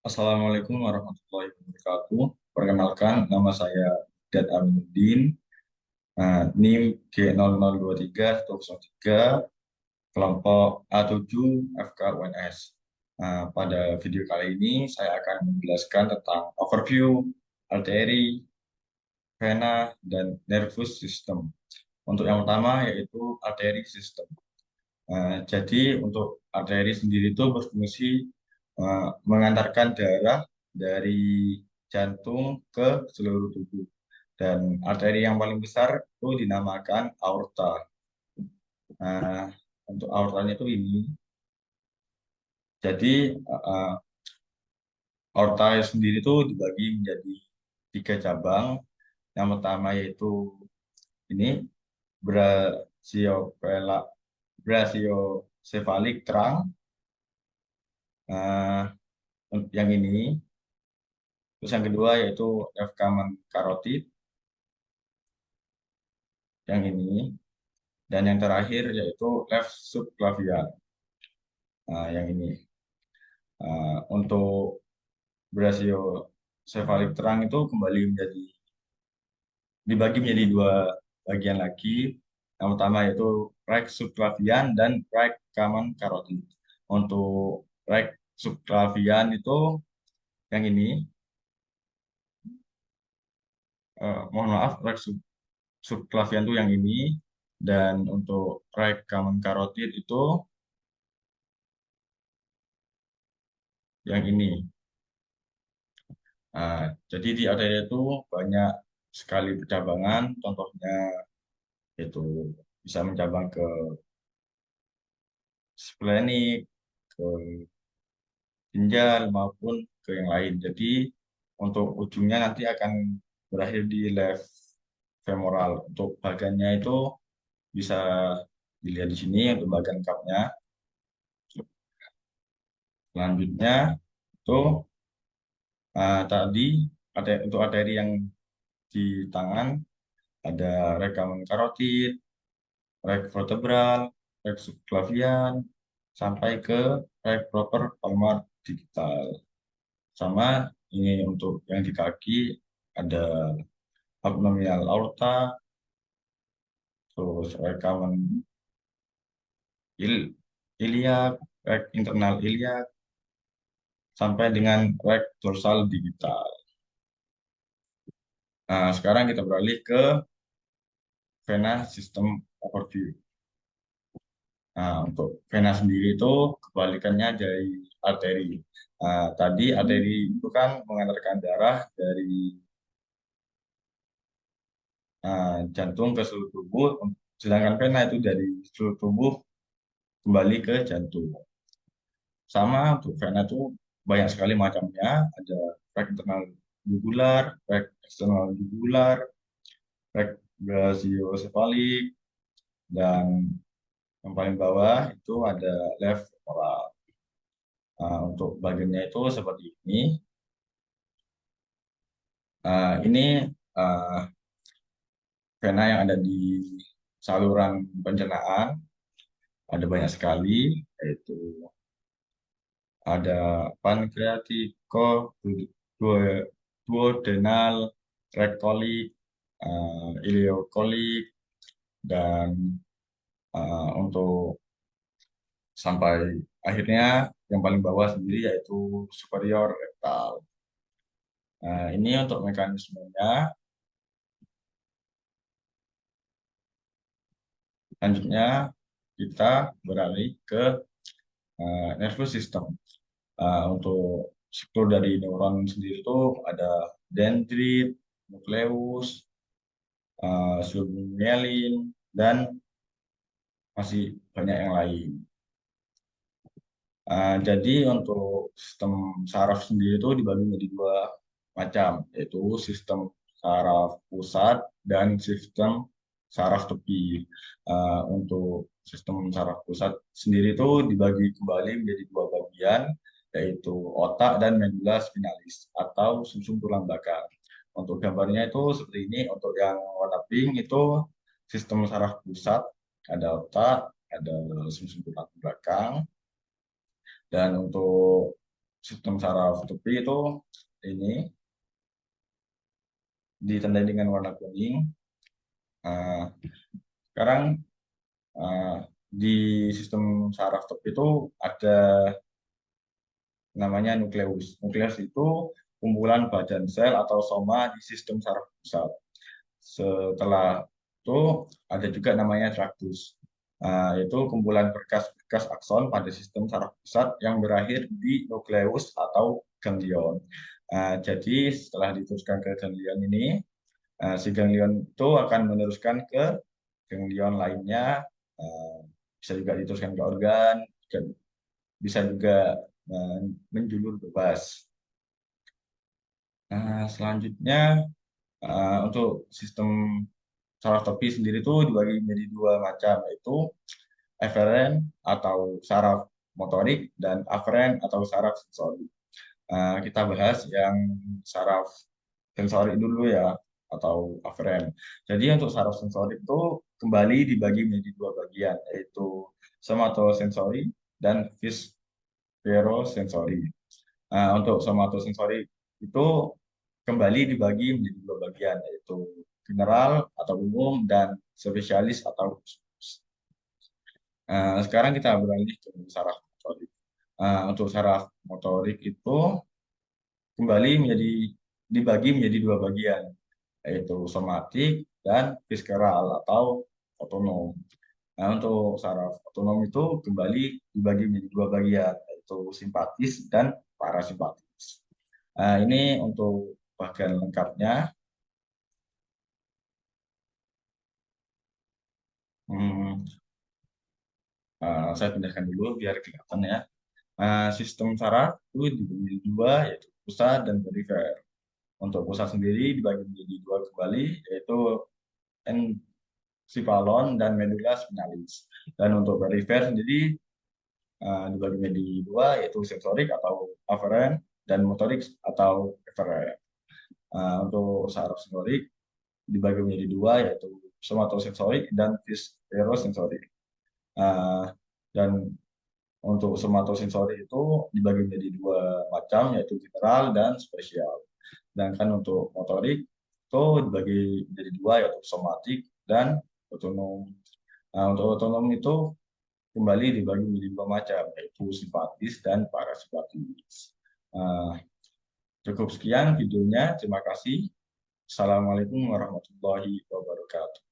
Assalamualaikum warahmatullahi wabarakatuh. Perkenalkan, nama saya Dad Aminuddin, NIM G0023-103, kelompok A7 FK UNS. Pada video kali ini, saya akan menjelaskan tentang overview, arteri, vena, dan nervous system. Untuk yang pertama, yaitu arteri system. Jadi untuk arteri sendiri itu berfungsi mengantarkan darah dari jantung ke seluruh tubuh. Dan arteri yang paling besar itu dinamakan aorta. Nah, untuk aortanya itu ini. Jadi aorta sendiri itu dibagi menjadi 3 cabang. Yang pertama yaitu ini brachiocephalic brachiocephalic terang. Nah, yang ini. Terus yang kedua yaitu left common carotid, yang ini. Dan yang terakhir yaitu left subclavian, yang ini. Untuk brachiocephalic terang itu kembali dibagi menjadi 2 bagian lagi. Yang pertama yaitu right subclavian dan right common carotid. Untuk right subclavian itu yang ini. Mohon maaf, right subclavian itu yang ini, dan untuk right common carotid itu yang ini. Jadi di area itu banyak sekali percabangan, contohnya itu bisa mencabang ke splenic, ke ginjal maupun ke yang lain. Jadi untuk ujungnya nanti akan berakhir di left femoral. Untuk bagiannya itu bisa dilihat di sini untuk bagian cupnya. Selanjutnya itu tadi ada untuk arteri yang di tangan ada rekaman karotid, rek vertebral, rek subclavian, sampai ke rek proper palmar digital. Sama ini untuk yang di kaki ada abdominal aorta, terus rekaman iliak, rek internal iliak, sampai dengan rek dorsal digital. Nah, sekarang kita beralih ke vena system overview. Nah, untuk vena sendiri itu kebalikannya dari arteri. Tadi arteri itu kan mengantarkan darah dari jantung ke seluruh tubuh, sedangkan vena itu dari seluruh tubuh kembali ke jantung. Sama untuk vena itu banyak sekali macamnya, ada rek internal jugular, rek eksternal jugular, rek brachiocephalic, dan yang paling bawah itu ada left femoral. Untuk bagiannya itu seperti ini. Ini vena yang ada di saluran pencernaan, ada banyak sekali, yaitu ada pankreatiko, duodenal, rektolik, iliokolik, dan untuk sampai akhirnya yang paling bawah sendiri yaitu superior rektal. Ini untuk mekanismenya. Selanjutnya kita beralih ke nervous system. Untuk struktur dari neuron sendiri itu ada dendrit, nukleus, submyelin, dan masih banyak yang lain. Jadi untuk sistem saraf sendiri itu dibagi menjadi 2 macam, yaitu sistem saraf pusat dan sistem saraf tepi. Untuk sistem saraf pusat sendiri itu dibagi kembali menjadi 2 bagian, yaitu otak dan medula spinalis atau sumsum tulang belakang. Untuk gambarnya itu seperti ini. Untuk yang warna pink itu sistem saraf pusat, ada otak, ada sumsum tulang belakang. Dan untuk sistem saraf tepi itu ini ditandai dengan warna kuning. Eh, Sekarang eh, di sistem saraf tepi itu ada namanya nukleus. Nukleus itu kumpulan badan sel atau soma di sistem saraf pusat. Setelah itu ada juga namanya traktus. Yaitu kumpulan berkas-berkas akson pada sistem saraf pusat yang berakhir di nukleus atau ganglion. Jadi setelah diteruskan ke ganglion ini, si ganglion itu akan meneruskan ke ganglion lainnya, eh, bisa juga diteruskan ke organ, dan bisa juga menjulur bebas. Selanjutnya untuk sistem saraf topi sendiri itu dibagi menjadi dua macam, yaitu eferen atau saraf motorik dan aferen atau saraf sensori. Kita bahas yang saraf sensori dulu ya, atau aferen. Jadi untuk saraf sensori itu kembali dibagi menjadi dua bagian, yaitu somatosensori dan viscerosensori. Untuk somatosensori itu kembali dibagi menjadi dua bagian, yaitu general atau umum dan spesialis atau khusus. Sekarang kita beralih ke saraf motorik. Untuk saraf motorik itu kembali dibagi menjadi dua bagian, yaitu somatik dan visceral atau otonom. Untuk saraf otonom itu kembali dibagi menjadi dua bagian, yaitu simpatis dan parasimpatis. Ini untuk bagian lengkapnya. Hmm, saya pindahkan dulu biar kelihatan ya. Sistem saraf itu dibagi menjadi dua, yaitu pusat dan perifer. Untuk pusat sendiri dibagi menjadi dua kembali, yaitu ensifalon dan medula spinalis. Dan untuk perifer sendiri dibagi menjadi dua, yaitu sensorik atau aferen dan motorik atau eferen. Untuk saraf sensorik dibagi menjadi dua, yaitu somatosensorik dan viscerosensorik. Uh, dan untuk somatosensori itu dibagi menjadi dua macam, yaitu general dan spesial. Sedangkan untuk motorik itu dibagi menjadi dua, yaitu somatik dan otonom. Untuk otonom itu kembali dibagi menjadi dua macam, yaitu simpatis dan parasimpatis. Uh, Cukup sekian videonya. Terima kasih. Assalamualaikum warahmatullahi wabarakatuh.